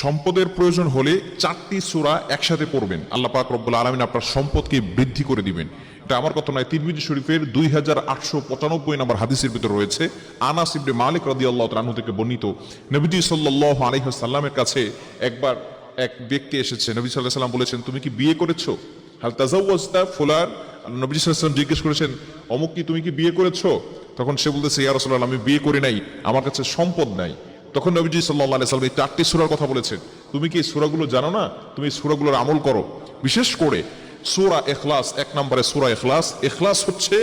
সম্পদের প্রয়োজন হলে 4টি সূরা একসাথে পড়বেন, আল্লাহ পাক রব্বুল আলামিন আপনার সম্পদকে বৃদ্ধি করে দিবেন। এটা আমার কথা নয়, তিরমিজি শরীফের 2895 নম্বর হাদিসের ভিতর রয়েছে। আনাস ইবনে মালিক রাদিয়াল্লাহু তাআলা আনহু থেকে বর্ণিত, নবীজি সাল্লাল্লাহু আলাইহি ওয়াসাল্লামের কাছে একবার এক ব্যক্তি এসেছে। নবী সাল্লাল্লাহু আলাইহি ওয়াসাল্লাম বলেছেন, তুমি কি বিয়ে করেছো? হাল তাজাওয়াজতা ফুলান? নবী সাল্লাল্লাহু আলাইহি ওয়াসাল্লাম জিজ্ঞেস করেছেন, অমুক কি তুমি কি বিয়ে করেছো? তখন সে বলতেছে, ইয়া রাসূলুল্লাহ, আমি বিয়ে করি নাই, আমার কাছে সম্পদ নাই। তখন নবীজি সাল্লাল্লাহু আলাইহি ওয়াসাল্লাম এই 4টি সূরার কথা বলেছেন। তুমি কি এই সূরাগুলো জানো না? তুমি এই সূরাগুলোর আমল করো। বিশেষ করে সূরা ইখলাস, 1 নম্বরে সূরা ইখলাস। ইখলাস হচ্ছে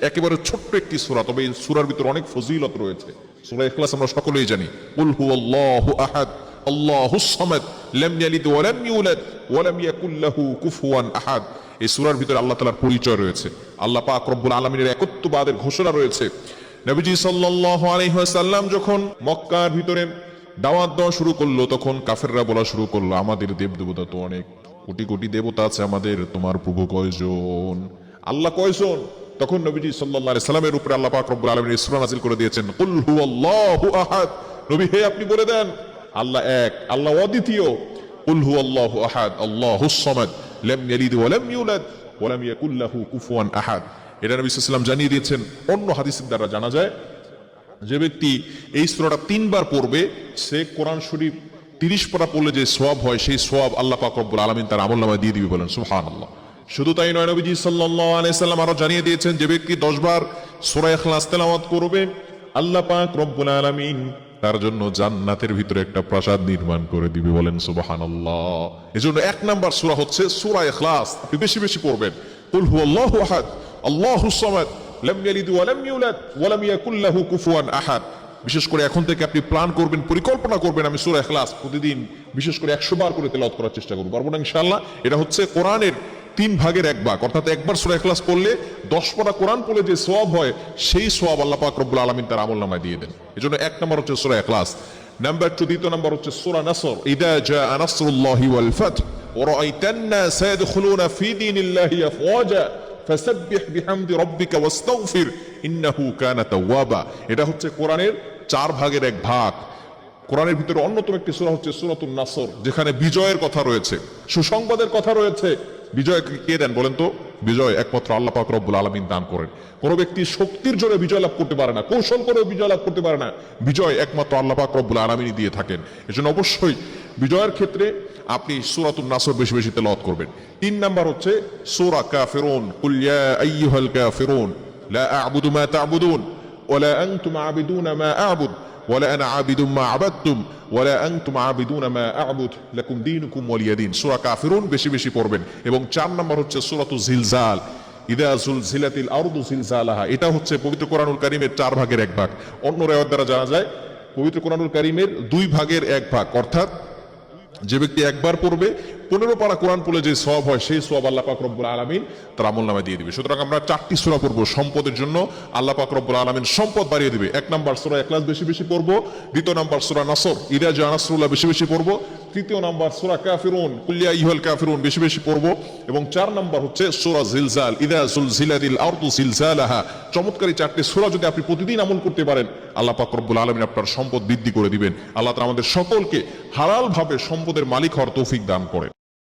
একেবারে ছোট্ট একটি সূরা, তবে এই সূরার ভিতরে অনেক ফজিলত রয়েছে। সূরা ইখলাস আমরা সকলেই জানি, কুল হুয়াল্লাহু আহাদ আল্লাহুস সামাদ লাম ইয়ালিদ ওয়া লাম ইউলাদ ওয়া লাম ইয়াকুল লাহু কুফুয়ান আহাদ। এই সূরার ভিতরে আল্লাহ তাআলার পরিচয় রয়েছে, আল্লাহ পাক রব্বুল আলামিনের একত্ববাদের ঘোষণা রয়েছে। নবীজি সাল্লাল্লাহু আলাইহি ওয়াসাল্লাম যখন মক্কার ভিতরে দাওয়াত দেওয়া শুরু করলো, তখন কাফেররা বলা শুরু করলো, আমাদের দেব দেবতা তো অনেক, কোটি কোটি দেবতা আছে আমাদের, তোমার প্রভু কয়জন, আল্লাহ কয়জন? তখন নবীজি সাল্লাল্লাহু আলাইহি সাল্লামের উপরে আল্লাহ পাক রব্বুল আলামিন সূরা নাযিল করে দিয়েছেন, কুল হুয়াল্লাহু আহাদ। নবী হে, আপনি বলে দেন আল্লাহ এক, আল্লাহ অদ্বিতীয়। কুল হুয়াল্লাহু আহাদ আল্লাহুস সামাদ লাম ইয়ালিদ ওয়া লাম ইউলাদ ওয়া লাম ইয়াকুল লাহু কুফুয়ান আহাদ। এটা নবী সাল্লাল্লাহু আলাইহি ওয়াসাল্লাম জানিয়ে দিয়েছেন। অন্য হাদিসের দ্বারা জানা যায়, যে ব্যক্তি এই সূরাটা 3 বার পড়বে, সে কোরআন শরীফ 30 পারা পড়লে যে সওয়াব হয়, সেই সওয়াব আল্লাহ পাক রব্বুল আলামিন তার আমলনামায় দিয়ে দিবে, বলেন সুবহানাল্লাহ। শুধু তাই নয়, নবীজি সাল্লাল্লাহু আলাইহি সাল্লাম আরো জানিয়ে দিয়েছেন, যে ব্যক্তি 10 বার সূরা ইখলাস তেলাওয়াত করবে, আল্লাহ পাক রব্বুল আলামিন তার জন্য জান্নাতের ভিতরে একটা প্রাসাদ নির্মাণ করে দিবে, বলেন সুবহানাল্লাহ। এজন্য 1 নাম্বার সূরা হচ্ছে সূরা ইখলাস, আপনি বেশি বেশি পড়বেন। কুল হুয়াল্লাহু আহাদ আল্লাহুস সামাদ লাম ইয়ালিদ ওয়া লাম ইউলাদ ওয়া লাম ইয়াকুল লাহু কুফুয়ান আহাদ। বিশেষ করে এখন থেকে আপনি প্ল্যান করবেন, পরিকল্পনা করবেন, আমি সূরা ইখলাস প্রতিদিন বিশেষ করে 100 বার করে তেলাওয়াত করার চেষ্টা করব, পারবো না ইনশাআল্লাহ। এটা হচ্ছে কোরআনের 3 ভাগের 1 ভাগ, অর্থাৎ একবার সূরা ইখলাস পড়লে 10 পারা কোরআন পড়লে যে সওয়াব হয়, সেই সওয়াব আল্লাহ পাক রব্বুল আলামিন তার আমলনামায় দিয়ে দেন। এজন্য 1 নম্বর হচ্ছে সূরা ইখলাস। নাম্বার 2, দ্বিতীয় নম্বর হচ্ছে সূরা নাসর। ইদা জাআ নাসরুল্লাহি ওয়াল ফাত ওয়া রাআইতান নাসা ইয়াদখুলুনা ফি দীনিল্লাহি আফওয়াজা ফাসাব্বিহ বিহামদি রাব্বিকা ওয়াস্তাগফির ইন্নাহু কানা তাওয়াবা। এটা হচ্ছে কোরআনের 4 ভাগের 1 ভাগ। কোরআনের ভিতরে অন্যতম একটি সূরা হচ্ছে সূরাতুন নাসর, যেখানে বিজয়ের কথা রয়েছে, সুসংবাদের কথা রয়েছে। বিজয় কে দেন বলেন তো? বিজয় একমাত্র আল্লাহ পাক রব্বুল আলামিন দান করেন। কোন ব্যক্তি শক্তির জোরে বিজয় লাভ করতে পারে না, কৌশল করেও বিজয় লাভ করতে পারে না। বিজয় একমাত্র আল্লাহ পাক রব্বুল আলামিনই দিয়ে থাকেন। এজন্য অবশ্যই বিজয়ের ক্ষেত্রে আপনি সূরাতুন নাসর বেশি বেশি তেলাওয়াত করবেন। 3 নাম্বার হচ্ছে সূরা কাফিরুন। কুল ইয়া আইয়ুহাল কাফিরুন লা আ'বুদু মা তা'বুদুন ওয়া লা আনতুম আ'বিদুনা মা আ'বুদ ওয়ালা আনা আবিদুম মা আবাদতুম ওয়ালা আনতুম আবিদুনা মা আ'বুদ লাকুম দীনুকুম ওয়ালিয়া দীন। সূরা কাফিরুন বেশি বেশি পড়বেন। এবং 4 নম্বর হচ্ছে সূরাতুল জিলজাল। ইদা যুলজিলাতিল আরদু জিলজালাহা। এটা হচ্ছে পবিত্র কোরআনুল কারীমের 4 ভাগের 1 ভাগ। অন্য riwayat দ্বারা জানা যায়, পবিত্র কোরআনুল কারীমের 2 ভাগের 1 ভাগ, অর্থাৎ যে ব্যক্তি একবার পড়বে, 15 পারা কোরআন পড়লে যে সওয়াব হয়, সেই সওয়াব আল্লাহ পাক রব্বুল আলামিন তার আমলনামায় দিয়ে দিবে। সুতরাং আমরা 4টি সূরা পড়ব সম্পদের জন্য, আল্লাহ পাক রব্বুল আলামিন সম্পদ বাড়িয়ে দিবে। 1 নাম্বার সূরা ইখলাস বেশি বেশি পড়ব, 2 নাম্বার সূরা নাসর ইদা জাআ নাসরুল্লাহ বেশি বেশি পড়ব, 3 নাম্বার সূরা কাফিরুন কুল ইয়া আইয়ুহাল কাফিরুন বেশি বেশি পড়ব, এবং 4 নাম্বার হচ্ছে সূরা জিলজাল ইদা যুলজিলাতিল আরদু জিলজালাহা। চমৎকারী 4টি সূরা যদি আপনি প্রতিদিন আমল করতে পারেন, আল্লাহ পাক রব্বুল আলামিন আপনার সম্পদ বৃদ্ধি করে দিবেন। আল্লাহ তাআলা আমাদের সকলকে হালাল ভাবে সম্পদের মালিক হওয়ার তৌফিক দান করেন।